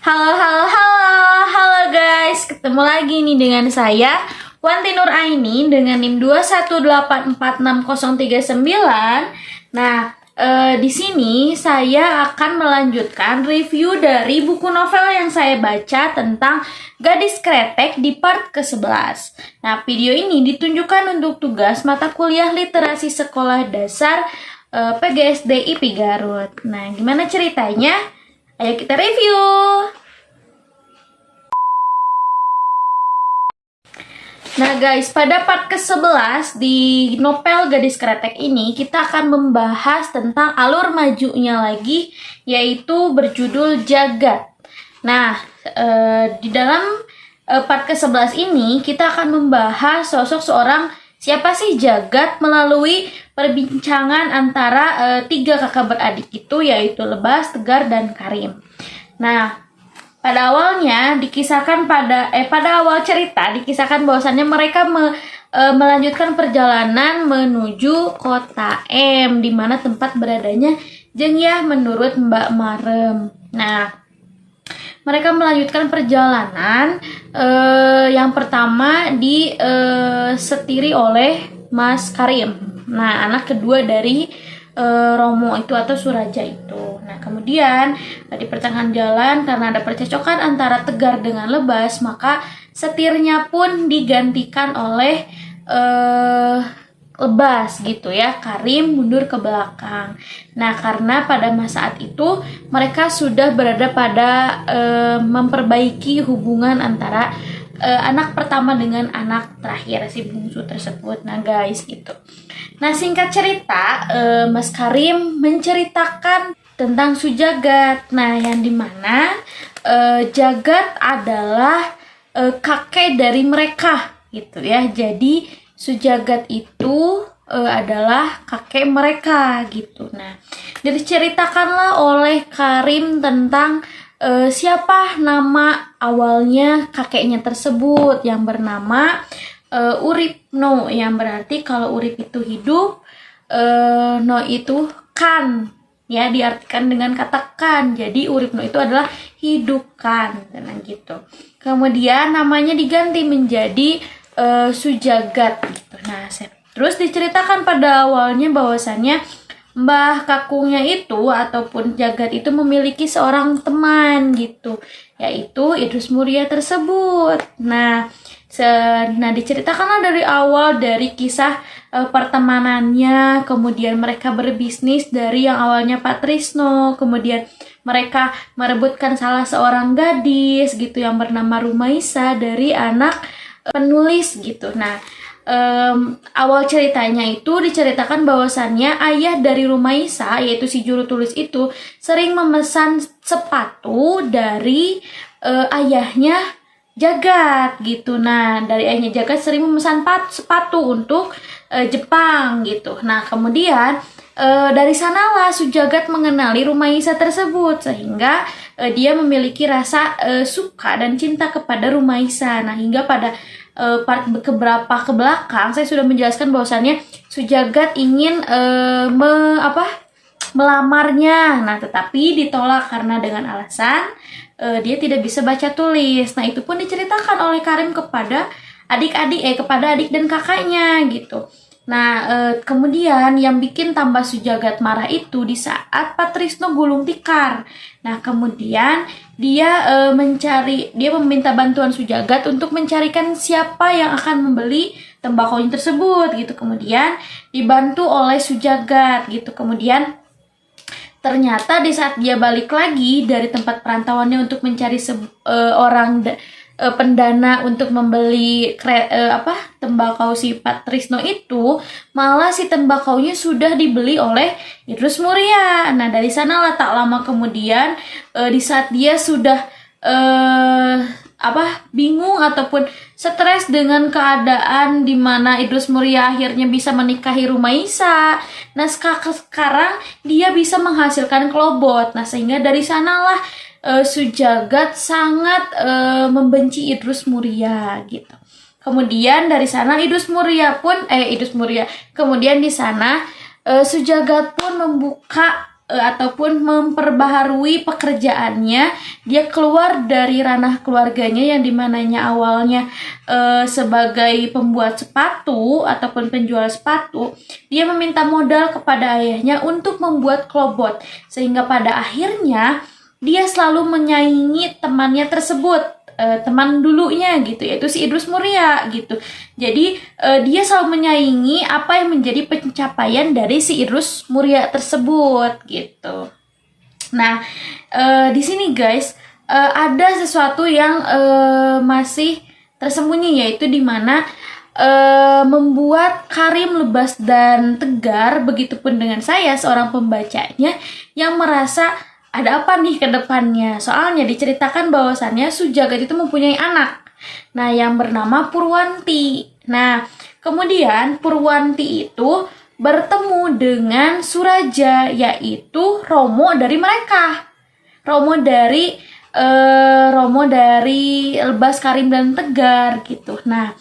Halo, halo, halo, halo guys, ketemu lagi nih dengan saya Wanti Nur Aini dengan NIM 2184639. Nah, di sini saya akan melanjutkan review dari buku novel yang saya baca tentang Gadis Kretek di part ke-11. Nah, video ini ditunjukkan untuk tugas mata kuliah literasi sekolah dasar PGSD IP Garut. Nah, gimana ceritanya? Ayo kita review. Nah guys, pada part ke-11 di novel Gadis Kretek ini kita akan membahas tentang alur majunya lagi, yaitu berjudul Jagat. Nah, di dalam part ke-11 ini kita akan membahas sosok seorang siapa sih Jagat melalui perbincangan antara tiga kakak beradik itu, yaitu Lebas, Tegar, dan Karim. Nah, pada awalnya dikisahkan pada awal cerita dikisahkan bahwasannya mereka melanjutkan perjalanan menuju kota M, di mana tempat beradanya Jengyah menurut Mbak Marem. Nah, mereka melanjutkan perjalanan yang pertama disetiri oleh Mas Karim. Nah, anak kedua dari Romo itu atau Suraja itu. Nah, kemudian di pertengahan jalan karena ada percecokan antara Tegar dengan Lebas, maka setirnya pun digantikan oleh Lebas gitu ya. Karim mundur ke belakang. Nah, karena pada saat itu mereka sudah berada pada memperbaiki hubungan antara anak pertama dengan anak terakhir si bungsu tersebut. Nah guys, gitu. Nah, singkat cerita, Mas Karim menceritakan tentang Sujagat. Nah, yang dimana Jagat adalah kakek dari mereka gitu ya. Jadi Sujagat itu adalah kakek mereka gitu. Nah, diceritakanlah oleh Karim tentang siapa nama awalnya kakeknya tersebut yang bernama Urip-no, yang berarti kalau Urip itu hidup, no itu kan, ya diartikan dengan kata kan. Jadi Urip-no itu adalah hidupkan, dan gitu. Kemudian namanya diganti menjadi Sujagat gitu. Nah, terus diceritakan pada awalnya bahwasannya Mbah Kakungnya itu ataupun Jagat itu memiliki seorang teman gitu, yaitu Idrus Muria tersebut. Nah, diceritakanlah dari awal dari kisah pertemanannya, kemudian mereka berbisnis dari yang awalnya Pak Trisno, kemudian mereka merebutkan salah seorang gadis gitu yang bernama Rumaisa dari anak penulis gitu. Nah, awal ceritanya itu diceritakan bahwasannya ayah dari Rumaisa, yaitu si juru tulis itu, sering memesan sepatu dari ayahnya Jagat gitu. Nah, dari ayahnya Jagat sering memesan sepatu untuk Jepang gitu. Nah, kemudian dari sanalah Sujagat mengenali Rumaisa tersebut, sehingga dia memiliki rasa suka dan cinta kepada Rumaisa. Nah, hingga pada part keberapa ke belakang saya sudah menjelaskan bahwasannya Sujagat ingin melamarnya. Nah, tetapi ditolak karena dengan alasan dia tidak bisa baca tulis. Nah, itu pun diceritakan oleh Karim kepada kepada adik dan kakaknya gitu. Nah, kemudian yang bikin tambah Sujagat marah itu di saat Pak Trisno gulung tikar. Nah, kemudian dia meminta bantuan Sujagat untuk mencarikan siapa yang akan membeli tembakau tersebut gitu. Kemudian dibantu oleh Sujagat gitu. Kemudian ternyata di saat dia balik lagi dari tempat perantauannya untuk mencari pendana untuk membeli tembakau si Pak Trisno itu, malah si tembakaunya sudah dibeli oleh Idrus Muria. Nah, dari sanalah tak lama kemudian di saat dia sudah bingung ataupun stres dengan keadaan di mana Idrus Muria akhirnya bisa menikahi Rumaisa. Nah, sekarang dia bisa menghasilkan Klobot. Nah, sehingga dari sanalah Sujagat sangat membenci Idrus Muria gitu. Kemudian dari sana kemudian di sana Sujagat pun membuka ataupun memperbaharui pekerjaannya. Dia keluar dari ranah keluarganya yang dimananya awalnya sebagai pembuat sepatu ataupun penjual sepatu. Dia meminta modal kepada ayahnya untuk membuat klobot, sehingga pada akhirnya dia selalu menyaingi temannya tersebut, teman dulunya gitu, yaitu si Idrus Mulia gitu. Jadi dia selalu menyaingi apa yang menjadi pencapaian dari si Idrus Mulia tersebut gitu. Nah, di sini guys, ada sesuatu yang masih tersembunyi, yaitu di mana membuat Karim lebas dan tegar, begitupun dengan saya seorang pembacanya yang merasa ada apa nih ke depannya. Soalnya diceritakan bahwasannya Sujagat itu mempunyai anak, nah yang bernama Purwanti. Nah, kemudian Purwanti itu bertemu dengan Suraja, yaitu Romo dari mereka. Romo dari Lebas, Karim dan Tegar gitu. Nah,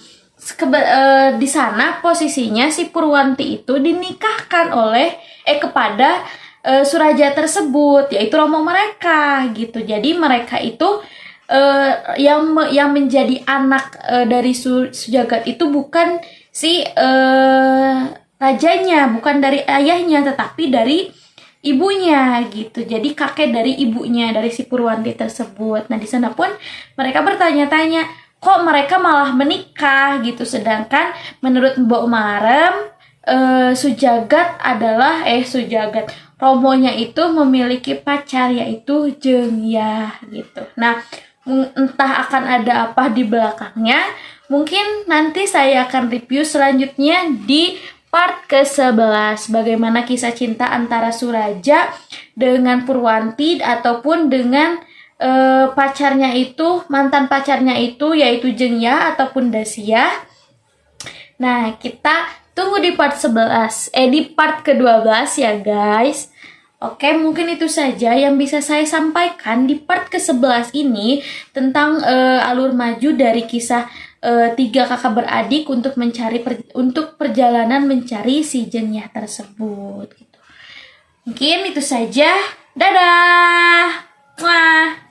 di sana posisinya si Purwanti itu dinikahkan kepada Suraja tersebut, yaitu Romo mereka gitu. Jadi mereka itu yang menjadi anak dari Sujagat itu bukan si rajanya, bukan dari ayahnya, tetapi dari ibunya gitu. Jadi kakek dari ibunya, dari si Purwanti tersebut. Nah, di sana pun mereka bertanya-tanya, kok mereka malah menikah gitu, sedangkan menurut Mbok Marem Sujagat Romonya itu memiliki pacar, yaitu Jengyah gitu. Nah, entah akan ada apa di belakangnya, mungkin nanti saya akan review selanjutnya di part ke-11, bagaimana kisah cinta antara Suraja dengan Purwanti ataupun dengan mantan pacarnya itu, yaitu Jengyah ataupun Dasyah. Nah, kita tunggu di part ke-12 ya guys. Oke, mungkin itu saja yang bisa saya sampaikan di part ke-11 ini tentang alur maju dari kisah tiga kakak beradik untuk perjalanan mencari si Jengyah tersebut gitu. Mungkin itu saja. Dadah. Wah.